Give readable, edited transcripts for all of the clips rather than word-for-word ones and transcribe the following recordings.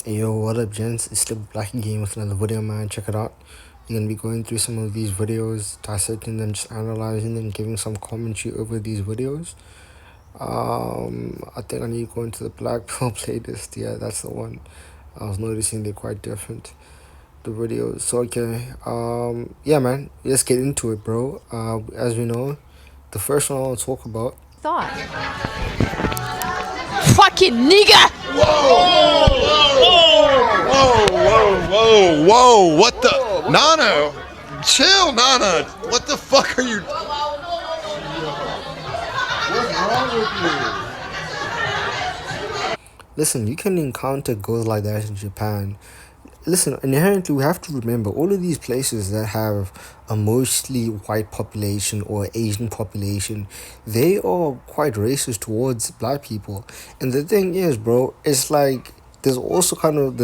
Hey, yo, what up, gents? It's still Black Game with another video, man. Check it out. We're gonna be going through some of these videos, dissecting them, just analyzing them, giving some commentary over these videos. I think I need to go into the Black Pill playlist. Yeah, that's the one. I was noticing they're quite different, the videos. So okay, yeah, man. Let's get into it, bro. As we know, the first one I want to talk about. Thought. Fucking nigga! Whoa! Whoa! Whoa! Whoa! Whoa! What the? Nana! Chill, Nana! What the fuck are you? What's wrong with you? Listen, you can encounter girls like that in Japan. Listen, inherently, we have to remember all of these places that have a mostly white population or Asian population, they are quite racist towards black people. And the thing is, bro, it's like there's also kind of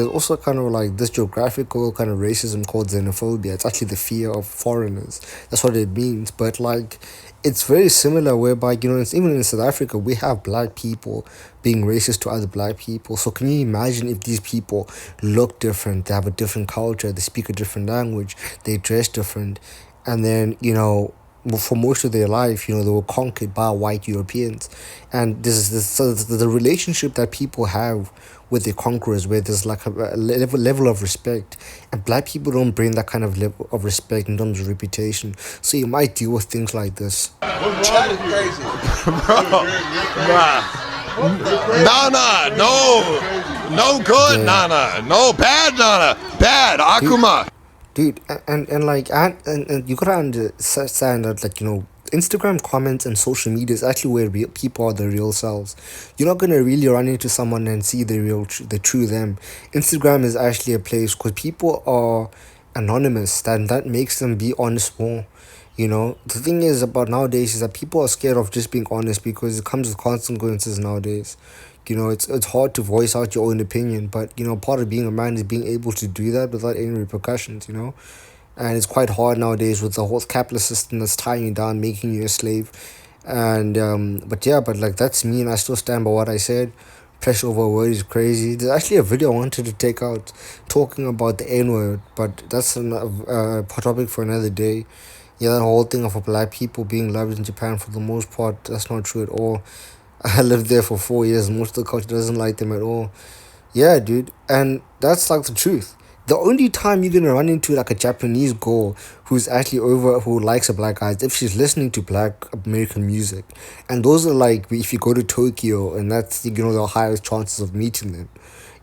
like this geographical kind of racism called xenophobia. It's actually the fear of foreigners. That's what it means. But like, it's very similar whereby, it's even in South Africa we have black people being racist to other black people. So can you imagine if these people look different, they have a different culture, they speak a different language, they dress different, and then for most of their life, they were conquered by white Europeans. And this so the relationship that people have with their conquerors, where there's like a level of respect, and black people don't bring that kind of level of respect in terms of reputation. So you might deal with things like this. That is crazy, bro. Nana, no good, Yeah. Nana, no bad, Nana, bad Akuma. Dude, and you gotta understand that, like, Instagram comments and social media is actually where people are the real selves. You're not gonna really run into someone and see the true them. Instagram is actually a place because people are anonymous, that makes them be honest more. The thing is about nowadays is that people are scared of just being honest because it comes with consequences nowadays. It's hard to voice out your own opinion, but part of being a man is being able to do that without any repercussions. And it's quite hard nowadays with the whole capitalist system that's tying you down, making you a slave. And but yeah, but like, that's me, and I still stand by what I said. Pressure over a word is crazy. There's actually a video I wanted to take out talking about the N word, but that's a topic for another day. Yeah, that whole thing of black people being loved in Japan, for the most part, that's not true at all. I lived there for 4 years. Most of the culture doesn't like them at all. Yeah, dude. And that's like the truth. The only time you're gonna run into like a Japanese girl who likes a black guy is if she's listening to black American music. And those are like, if you go to Tokyo, and that's, the highest chances of meeting them.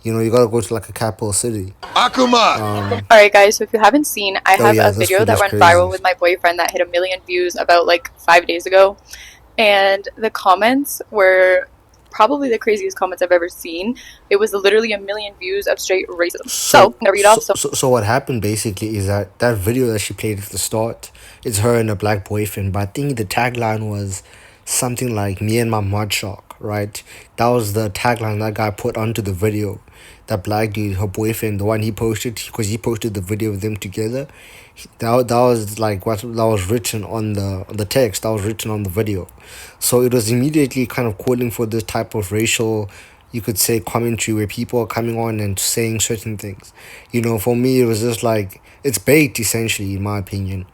You gotta go to like a capital city. Akuma. Alright guys, so if you haven't seen, I Oh have yeah, a this video that video's went crazy. viral with my boyfriend that hit 1 million views about like 5 days ago. And the comments were probably the craziest comments I've ever seen. It was literally 1 million views of straight racism. So I'm gonna read off some. So what happened basically is that video that she played at the start, it's her and a black boyfriend, but I think the tagline was something like "Me and my mud shark," right? That was the tagline that guy put onto the video. That black dude, her boyfriend, the one he posted, because he posted the video of them together. That was like what that was written on the text that was written on the video. So it was immediately kind of calling for this type of racial, you could say, commentary where people are coming on and saying certain things. For me, it was just like, it's bait, essentially, in my opinion.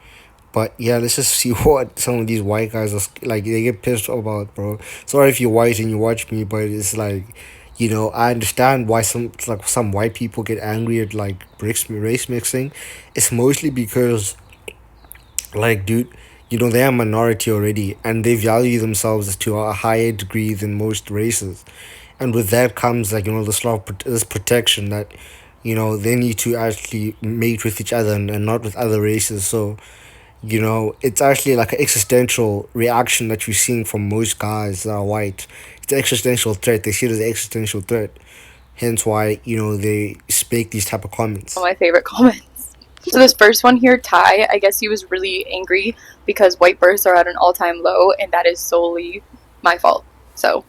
But yeah, let's just see what some of these white guys are like. They get pissed about, bro. Sorry if you're white and you watch me, but it's like, I understand why some white people get angry at like race mixing. It's mostly because, like, dude, they're a minority already, and they value themselves to a higher degree than most races. And with that comes, like, this protection that, they need to actually mate with each other, and not with other races. So, it's actually like an existential reaction that you're seeing from most guys that are white. It's an existential threat. They see it as an existential threat. Hence why, they speak these type of comments. My favorite comments. So this first one here, Ty, I guess he was really angry because white births are at an all-time low, and that is solely my fault. So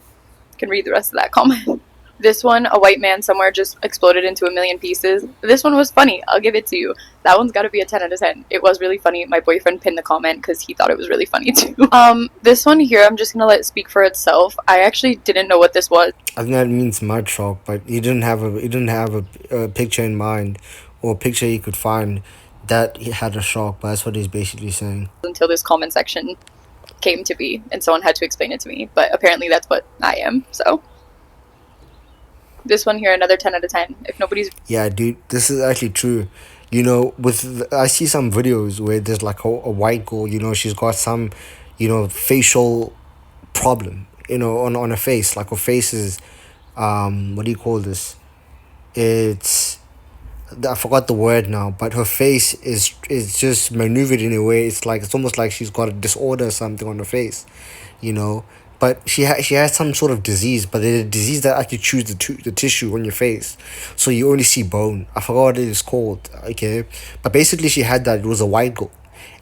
you can read the rest of that comment. This one, a white man somewhere just exploded into a million pieces. This one was funny. I'll give it to you. That one's got to be a 10 out of 10. It was really funny. My boyfriend pinned the comment because he thought it was really funny too. This one here, I'm just gonna let it speak for itself. I actually didn't know what this was. I think that means mud shark, but he didn't have a picture in mind or a picture he could find that he had a shark. But that's what he's basically saying. Until this comment section came to be, and someone had to explain it to me. But apparently, that's what I am. So this one here, another 10 out of 10. If nobody's Yeah, dude, this is actually true. I see some videos where there's like a white girl. She's got some, facial problem. On her face, like her face is, what do you call this? It's I forgot the word now, but her face is just maneuvered in a way. It's almost like she's got a disorder or something on her face, you know. But she has some sort of disease, but it's a disease that actually chews the tissue on your face, so you only see bone. I forgot what it is called. Okay, but basically she had that. It was a white girl,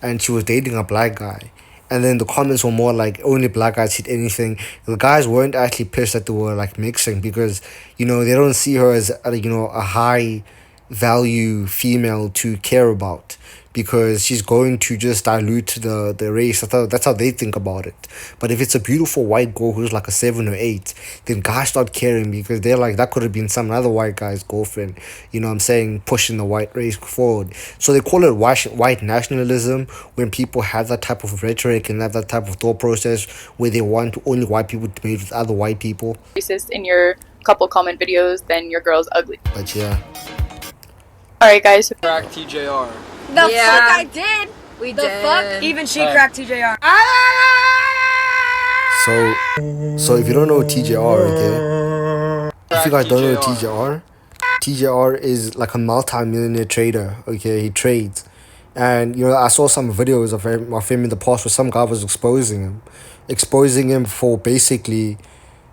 and she was dating a black guy. And then the comments were more like only black guys hit anything. The guys weren't actually pissed that they were like mixing because they don't see her as a high value female to care about because she's going to just dilute the race. That's how they think about it. But if it's a beautiful white girl who's like a 7 or 8, then guys start caring because they're like, that could have been some other white guy's girlfriend. You know what I'm saying? Pushing the white race forward. So they call it white nationalism when people have that type of rhetoric and have that type of thought process where they want only white people to mate with other white people. racist in your couple comment videos, then your girl's ugly. But yeah. Alright, guys. Crack TJR. The fuck I did? We The did. fuck? Even she cracked TJR. So if you don't know TJR, okay? If you guys don't know TJR is like a multi-millionaire trader, okay? He trades. And, I saw some videos of him in the past where some guy was exposing him for basically,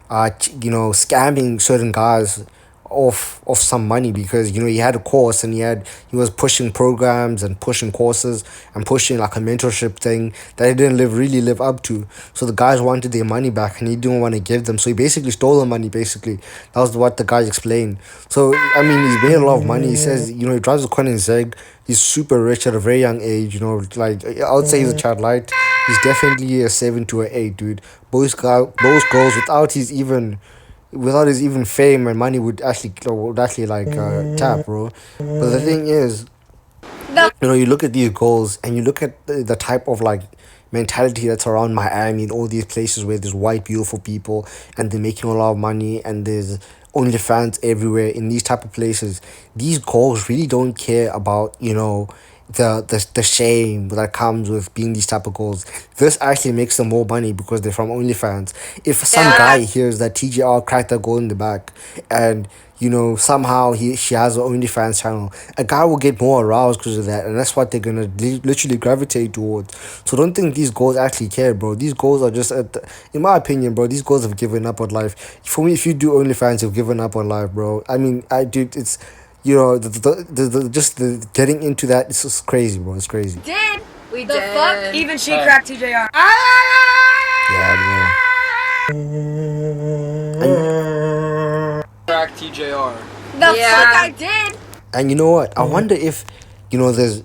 scamming certain guys of some money because he had a course and he was pushing programs and pushing courses and pushing like a mentorship thing that he didn't really live up to. So the guys wanted their money back and he didn't want to give them, so he basically stole the money. Basically, that was what the guys explained. So I mean, he's made a lot of money. He says he drives a Koenigsegg. He's super rich at a very young age. Like I would say he's a child light. He's definitely a 7 to an 8, dude. Both girls without his even fame and money would actually tap, bro. But the thing is, you look at these goals and you look at the type of like mentality that's around Miami and all these places where there's white beautiful people and they're making a lot of money and there's OnlyFans everywhere in these type of places. These goals really don't care about the shame that comes with being these type of goals. This actually makes them more money because they're from OnlyFans. If some guy hears that TGR cracked a goal in the back and somehow she has an OnlyFans channel, a guy will get more aroused because of that, and that's what they're gonna literally gravitate towards. So don't think these girls actually care, bro. These girls are just in my opinion, bro, these girls have given up on life. For me, if you do OnlyFans, you've given up on life, bro. I mean, it's just the getting into that, it's just crazy, bro. It's crazy. We the did. Fuck? Even she cracked TJR. Yeah, Crack TJR. The fuck I did? And you know what? I wonder if, there's,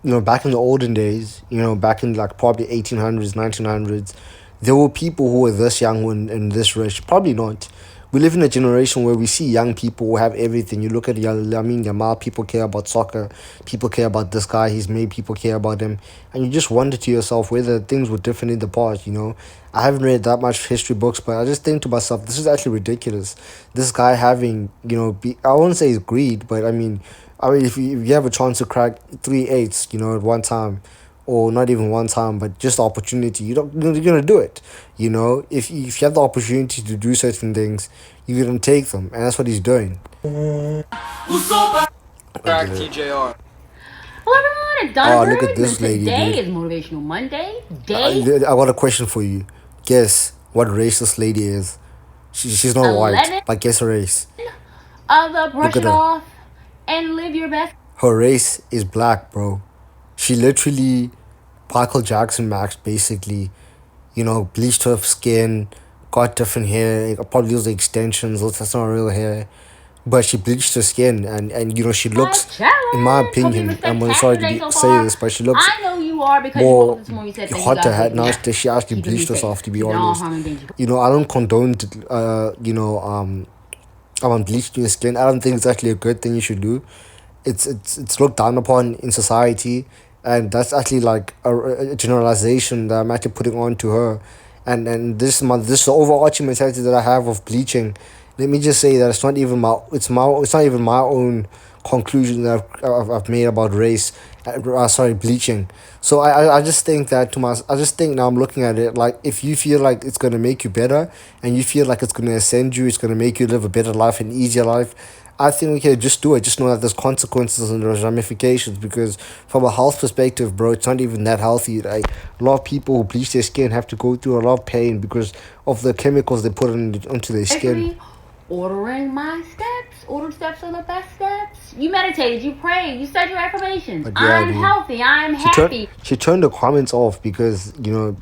back in the olden days, back in like probably 1800s, 1900s, there were people who were this young and this rich. Probably not. We live in a generation where we see young people who have everything. You look at Yamal, people care about soccer. People care about this guy. He's made people care about him. And you just wonder to yourself whether things were different in the past, I haven't read that much history books, but I just think to myself, this is actually ridiculous. This guy having, I won't say it's greed, but I mean, if you have a chance to crack 3 8s, at one time, or not even one time, but just opportunity, you're gonna do it. If you have the opportunity to do certain things, you're gonna take them, and that's what he's doing. Crack TJR. Oh, look at this lady, Today dude. is Motivational Monday. I got a question for you. Guess what race this lady is? She's not white, but guess her race. Brush it off and live your best. Her race is black, bro. She literally Michael Jackson maxed, basically. Bleached her skin, got different hair, probably used extensions, that's not real hair. But she bleached her skin, and she looks, in my opinion, I'm sorry to say this, but she looks more hotter now that she actually bleached herself, to be honest. I don't condone, about bleaching your skin. I don't think it's actually a good thing you should do. It's looked down upon in society, and that's actually like a generalization that I'm actually putting on to her. And this is the overarching mentality that I have of bleaching. Let me just say that it's not even my own conclusion that I've made about race. Sorry, bleaching. So I just think that I just think now I'm looking at it like, if you feel like it's gonna make you better, and you feel like it's gonna ascend you, it's gonna make you live a better life, an easier life, I think we can just do it. Just know that there's consequences and there's ramifications, because from a health perspective, bro, it's not even that healthy. Like, a lot of people who bleach their skin have to go through a lot of pain because of the chemicals they put onto their skin. Ordering my steps. Order steps are the best steps. You meditated, you prayed, you said your affirmations. But yeah, I'm dude, healthy, I'm happy. She turned the comments off because you know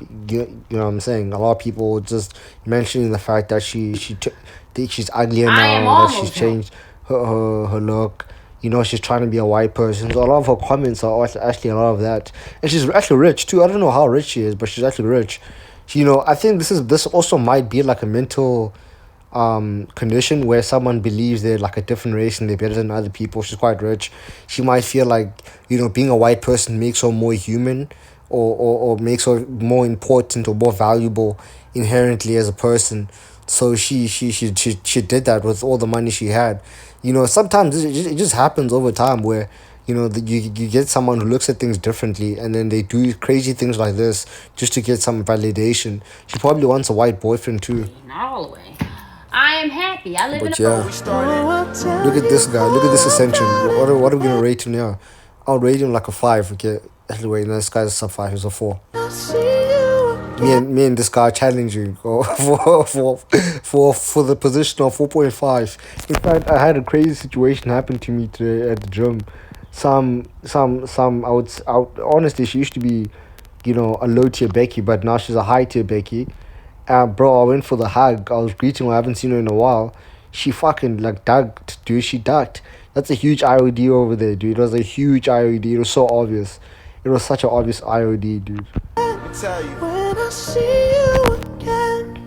what I'm saying. A lot of people just mentioning the fact that she's uglier now, that she's changed her look. She's trying to be a white person. So a lot of her comments are actually a lot of that, and she's actually rich too. I don't know how rich she is, but she's actually rich. I think this also might be like a mental condition where someone believes they're like a different race and they're better than other people. She's quite rich. She might feel like, being a white person makes her more human, or makes her more important or more valuable inherently as a person. So she did that with all the money she had. Sometimes it just happens over time where you get someone who looks at things differently, and then they do crazy things like this just to get some validation. She probably wants a white boyfriend too. Not all the way. I am happy. I live But yeah, look at this guy. Look at this ascension. What are we gonna rate him now? I'll rate him like a 5. Okay. Anyway, no, this guy's a sub 5. He's a 4. Me and this guy challenging for the position of 4.5. In fact, I had a crazy situation happen to me today at the gym. Honestly, she used to be, a low tier Becky, but now she's a high tier Becky. Bro, I went for the hug. I was greeting her. I haven't seen her in a while. She fucking like ducked, dude. She ducked. That's a huge IOD over there, dude. It was a huge IOD. It was so obvious. It was such an obvious IOD, dude. Tell you when I see you again.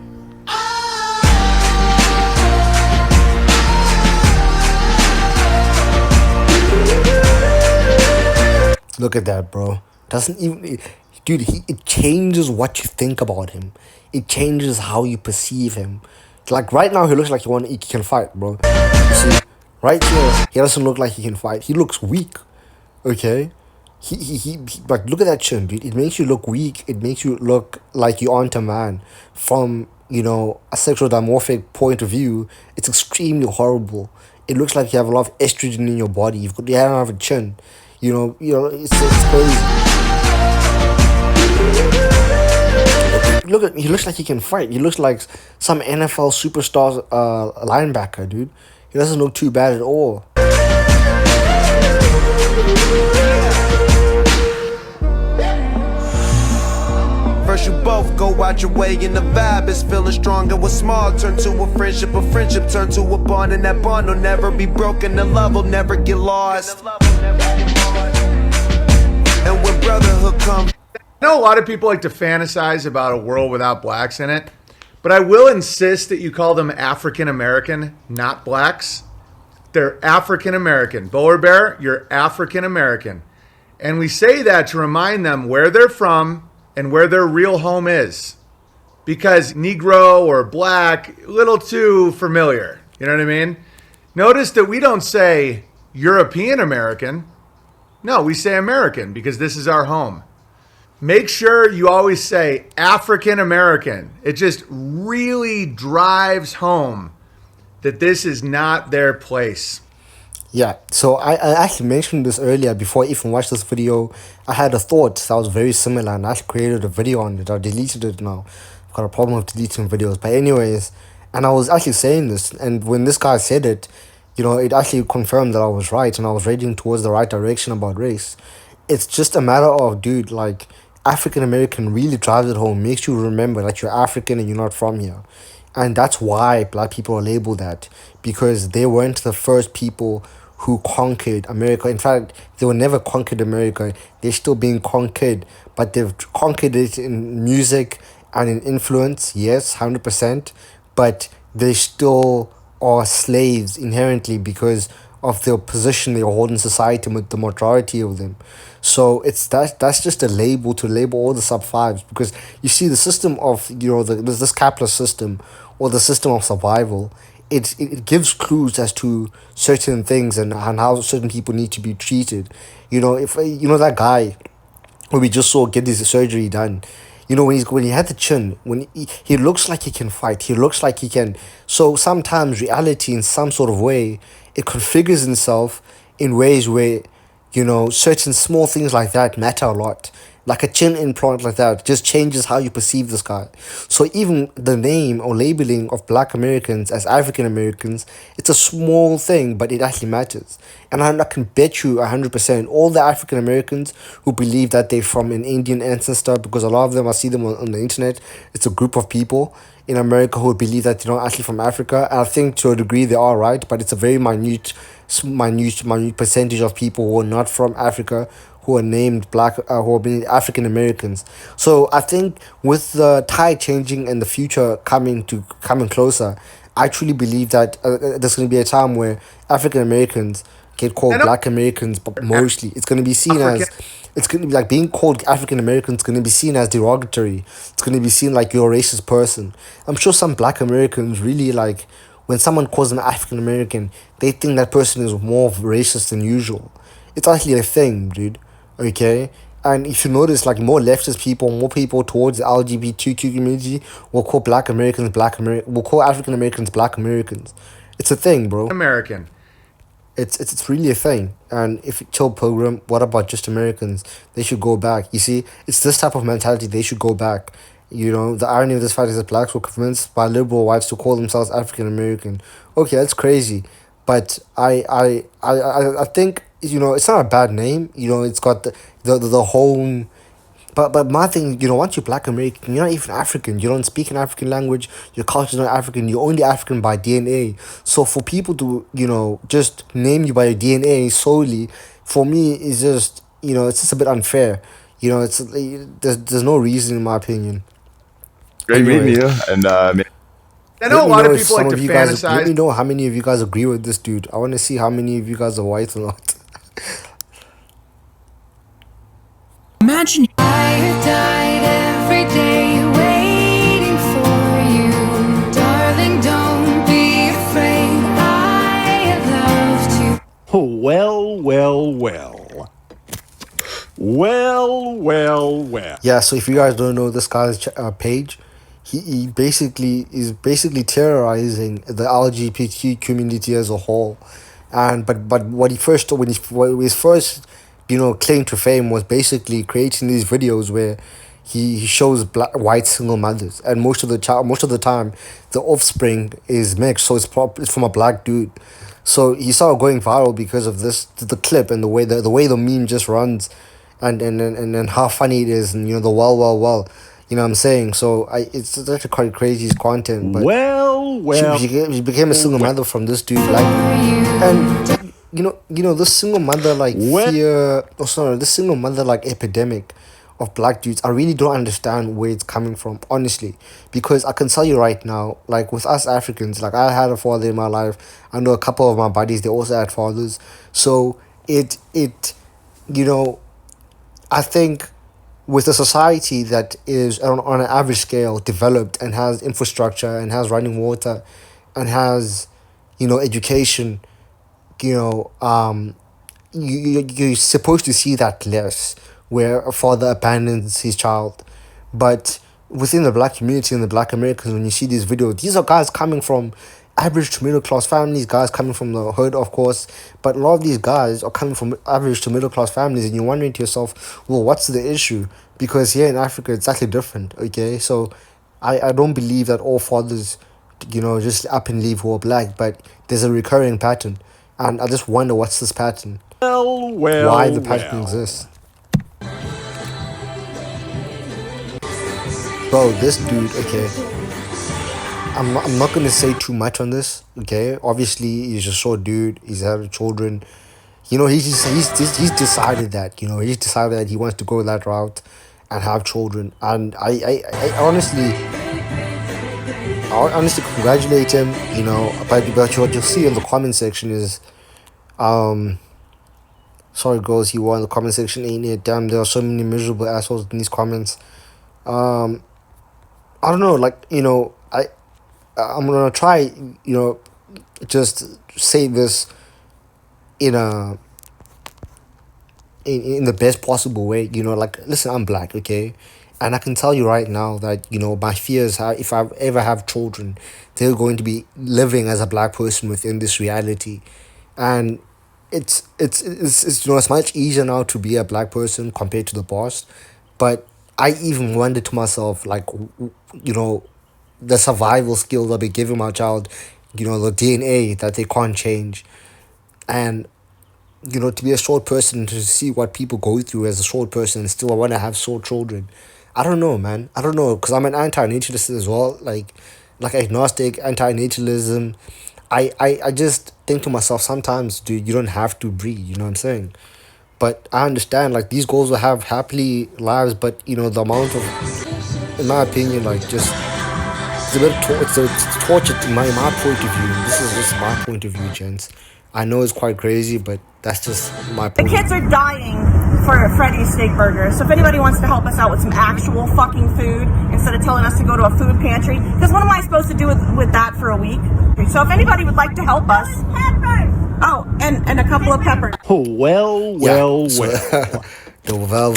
Look at that, bro. Doesn't even, dude. It changes what you think about him. It changes how you perceive him. Like right now, he looks like he can fight, bro. You see, right here, he doesn't look like he can fight. He looks weak. Okay. But look at that chin, dude. It makes you look weak. It makes you look like you aren't a man. From, a sexual dimorphic point of view, it's extremely horrible. It looks like you have a lot of estrogen in your body. You don't have a chin. It's crazy. He looks like he can fight. He looks like some NFL superstar linebacker, dude. He doesn't look too bad at all. First you both go out your way and the vibe is feeling strong, and what's small turn to a friendship turn to a bond, and that bond will never be broken, the love will never get lost. And when brotherhood comes, I know a lot of people like to fantasize about a world without blacks in it, but I will insist that you call them African American, not blacks. They're African American. Bowler Bear, you're African American. And we say that to remind them where they're from and where their real home is. Because Negro or black, a little too familiar. You know what I mean? Notice that we don't say European American. No, we say American because this is our home. Make sure you always say African American. It just really drives home that this is not their place. Yeah, so I actually mentioned this earlier before I even watched this video. I had a thought that was very similar, and I actually created a video on it. I deleted it now. I've got a problem with deleting videos. But anyways, and I was actually saying this, and when this guy said it, it actually confirmed that I was right, and I was heading towards the right direction about race. It's just a matter of, dude, like, African American really drives it home, makes you remember that you're African and you're not from here. And that's why black people are labeled that, because they weren't the first people who conquered America. In fact, they were never conquered America. They're still being conquered, but they've conquered it in music and in influence, yes, 100%, but they still are slaves inherently because of their position they hold in society with the majority of them. So that's just a label to label all the sub fives, because you see the system of, there's this capitalist system, or the system of survival. It gives clues as to certain things, and how certain people need to be treated. If that guy who we just saw get his surgery done. When he had the chin, when he looks like he can fight, he looks like he can. So sometimes reality, in some sort of way, it configures itself in ways where, certain small things like that matter a lot. Like a chin implant like that just changes how you perceive this guy. So even the name or labeling of black Americans as African Americans, it's a small thing, but it actually matters. And I can bet you 100% all the African Americans who believe that they're from an Indian ancestor, because a lot of them, I see them on the internet, it's a group of people in America who believe that they're not actually from Africa. And I think to a degree they are right, but it's a very minute percentage of people who are not from Africa, who are named black, who are being African Americans. So I think with the tide changing and the future coming closer, I truly believe that there's going to be a time where African Americans get called And Black Americans, but mostly it's going to be seen African. as, it's going to be like being called African Americans going to be seen as derogatory. It's going to be seen like you're a racist person. I'm sure some Black Americans really like when someone calls them African American, they think that person is more racist than usual. It's actually a thing, dude. Okay? And if you notice, like more leftist people, more people towards the LGBTQ community will call will call African Americans Black Americans. It's a thing, bro. American. It's really a thing. And if you tell Pilgrim, what about just Americans? They should go back. You see, it's this type of mentality. They should go back. The irony of this fact is that blacks were convinced by liberal whites to call themselves African American. Okay, that's crazy, but I think it's not a bad name. It's got the whole. But my thing, once you're Black American, you're not even African. You don't speak an African language. Your culture's not African. You're only African by DNA. So for people to, just name you by your DNA solely, for me, is just, it's just a bit unfair. There's no reason in my opinion. Great meeting Anyway, you, and I let know a me lot know of if people some like to of you guys. Let fantasize. me know how many of you guys agree with this dude. I want to see how many of you guys are white or not. Imagine I died every day waiting for you. Darling, don't be afraid. I have loved you. Oh, well, well, well. Well. Yeah, so if you guys don't know this guy's page, he basically is terrorizing the LGBT community as a whole, and but what he first what his first claim to fame was basically creating these videos where he shows white single mothers, and most of the time the offspring is mixed, so it's from a black dude. So he started going viral because of the clip, and the way the meme just runs, and how funny it is, and the well, you know what I'm saying. So it's actually quite crazy content, but she became a single mother from this dude, like, and this single mother like fear, oh sorry, this single mother like epidemic of black dudes. I really don't understand where it's coming from, honestly, because I can tell you right now, like with us Africans, like I had a father in my life. I know a couple of my buddies, they also had fathers. So you know I think with a society that is on an average scale developed and has infrastructure and has running water and has education, you know you're supposed to see that less, where a father abandons his child. But within the black community and the black Americans, when you see these videos, these are guys coming from average to middle class families, guys coming from the hood, of course, but a lot of these guys are coming from average to middle class families, and you're wondering to yourself, well, what's the issue? Because here in Africa it's actually different. Okay, so I don't believe that all fathers just up and leave who are black, but there's a recurring pattern, and I just wonder what's this pattern, why the pattern exists. Bro, this dude, okay, I'm not gonna say too much on this. Okay, obviously he's a short dude. He's having children. You know, he's decided that. You know, he's decided that he wants to go that route and have children. And I honestly congratulate him. You know, but what you'll see in the comment section is, sorry girls, you were in the comment section, ain't it? Damn, there are so many miserable assholes in these comments. I don't know, like, you know, I'm gonna try, you know, just say this in a in the best possible way. You know, like, listen, I'm black, okay, and I can tell you right now that, you know, my fears are, if I ever have children, they're going to be living as a black person within this reality. And it's you know, it's much easier now to be a black person compared to the past. But I even wondered to myself, like, you know, the survival skills I'll be giving my child, you know, the DNA that they can't change. And, you know, to be a short person, to see what people go through as a short person and still want to have short children. I don't know, man. I don't know, because I'm an anti-natalist as well. Like agnostic, anti-natalism. I just think to myself sometimes, dude, you don't have to breed, you know what I'm saying? But I understand, like, these girls will have happily lives, but, you know, the amount of, in my opinion, like, just, it's a bit, it's torture in my point of view. This is just my point of view, gents. I know it's quite crazy, but that's just my The point. kids are dying for Freddy's steak burgers. So if anybody wants to help us out with some actual fucking food instead of telling us to go to a food pantry, because what am I supposed to do with that for a week? So if anybody would like to help us, oh, and a couple of peppers. Well, Yeah, well, so, well.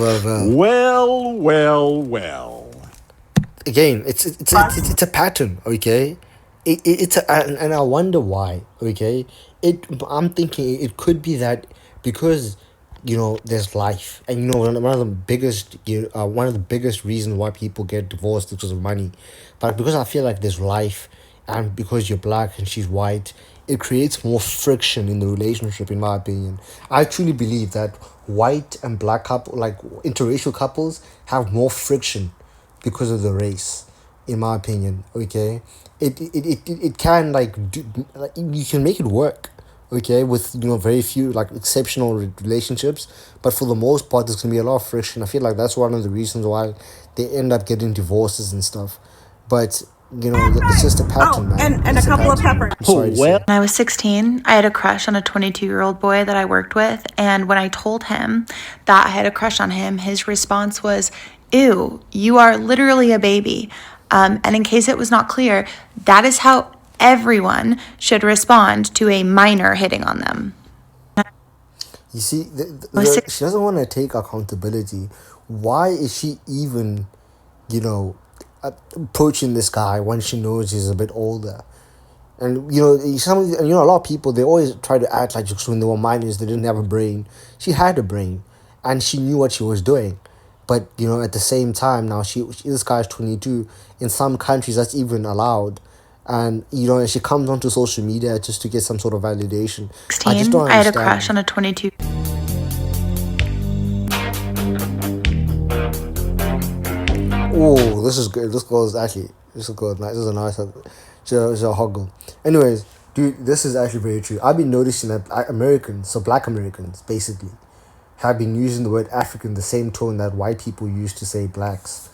well. Well. Again, it's a pattern, okay? It's a, and I wonder why, okay? I'm thinking it could be that because, you know, there's life, and, you know, one of the biggest one of the biggest reasons why people get divorced is because of money. But because I feel like there's life, and because you're black and she's white, it creates more friction in the relationship, in my opinion. I truly believe that white and black couple, like interracial couples, have more friction because of the race, in my opinion. Okay, it can, like, like, you can make it work, okay, with, you know, very few, like, exceptional relationships, but for the most part there's gonna be a lot of friction. I feel like that's one of the reasons why they end up getting divorces and stuff. But, you know, it's just a pattern, man. And a couple of peppers. I'm sorry to say. When I was 16, I had a crush on a 22-year-old boy that I worked with, and when I told him that I had a crush on him, his response was, "Ew, you are literally a baby." And in case it was not clear, that is how everyone should respond to a minor hitting on them. You see, she doesn't want to take accountability. Why is she even, you know, approaching this guy when she knows he's a bit older? And, you know, a lot of people, they always try to act like just when they were minors they didn't have a brain. She had a brain, and she knew what she was doing. But, you know, at the same time, now this guy's 22. In some countries that's even allowed. And, you know, she comes onto social media just to get some sort of validation. I just don't understand. I had a crush on a 22. Oh, this is good. This girl is actually, this is good. This is a nice, she's a hot girl. Anyways, dude, this is actually very true. I've been noticing that Americans, so black Americans, basically, have been using the word African the same tone that white people use to say blacks.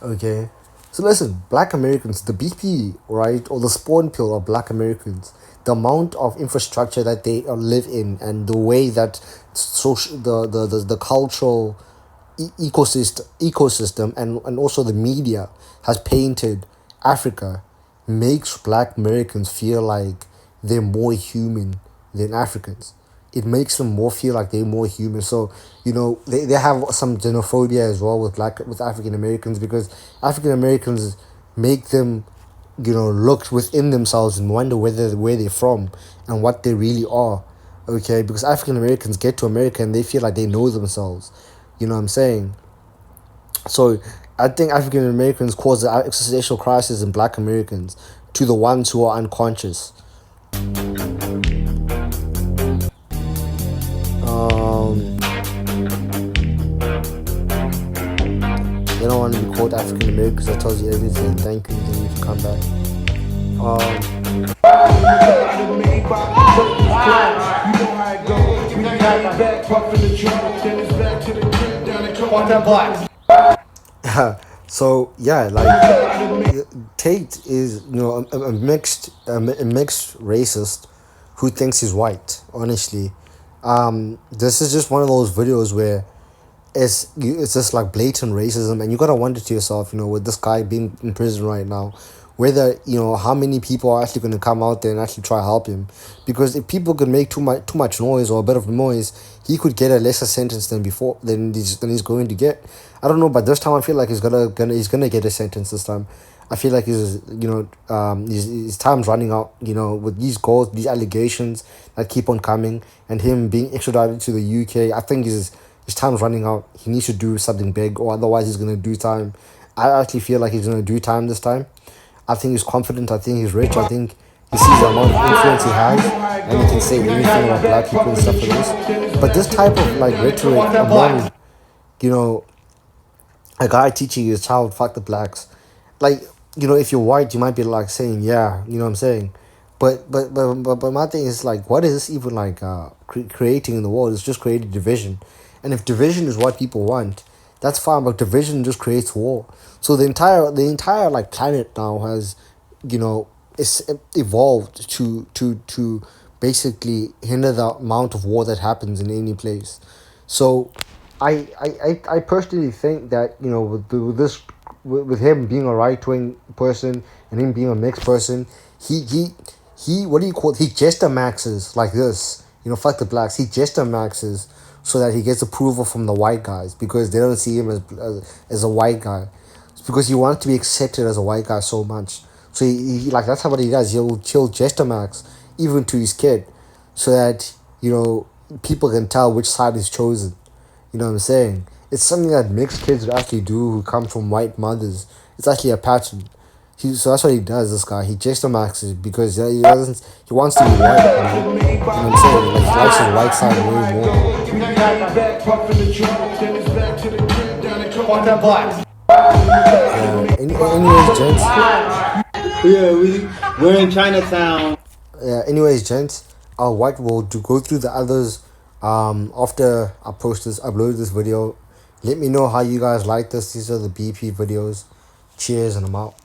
Okay? So listen, black Americans, the BP, right, or the spawn pill of black Americans, the amount of infrastructure that they live in, and the way that the cultural ecosystem and also the media has painted Africa makes black Americans feel like they're more human than Africans. It makes them more feel like they're more human. So, you know, they have some xenophobia as well with African Americans, because African Americans make them, you know, look within themselves and wonder where they're from and what they really are. Okay, because African Americans get to America and they feel like they know themselves. You know what I'm saying? So I think African Americans cause the existential crisis in black Americans to the ones who are unconscious. They don't want to be called African Americans. That tells you everything. Thank you. Then you can come back. So yeah, like Tate is a mixed racist who thinks he's white. Honestly, this is just one of those videos where it's just like blatant racism, and you gotta wonder to yourself, with this guy being in prison right now, whether how many people are actually going to come out there and actually try to help him, because if people could make too much noise or a bit of noise, he could get a lesser sentence than he's going to get. I don't know, but this time I feel like he's gonna get a sentence this time. I feel like his time's running out. With these goals, these allegations that keep on coming, and him being extradited to the UK. I think his time's running out. He needs to do something big, or otherwise he's gonna do time. I actually feel like he's gonna do time this time. I think he's confident. I think he's rich. I think he sees the amount of influence he has, and he can say anything about black people and stuff like this. But this type of like rhetoric among, you know, a guy teaching his child fuck the blacks, like, if you're white, you might be like saying, yeah, you know what I'm saying. But my thing is, like, what is this even like creating in the world? It's just creating division, and if division is what people want, that's fine. But division just creates war. So the entire like planet now has, it's evolved to basically hinder the amount of war that happens in any place. So I personally think that, with him being a right wing person and him being a mixed person, he what do you call it? He jester maxes like this. Fuck the blacks. He jester maxes so that he gets approval from the white guys, because they don't see him as a white guy. It's because he wants to be accepted as a white guy so much. So he like, that's how what he does. He'll jester max even to his kid, so that people can tell which side is chosen. You know what I'm saying? It's something that mixed kids would actually do who come from white mothers. It's actually a pattern. So that's what he does, this guy. He just maxes because he wants to be white, You know what I'm saying? Like, he likes his white side way more. Anyways, gents. Yeah, we're in Chinatown. Yeah, anyways, gents. White will go through the others after I upload this video. Let me know how you guys like this. These are the BP videos. Cheers, and I'm out.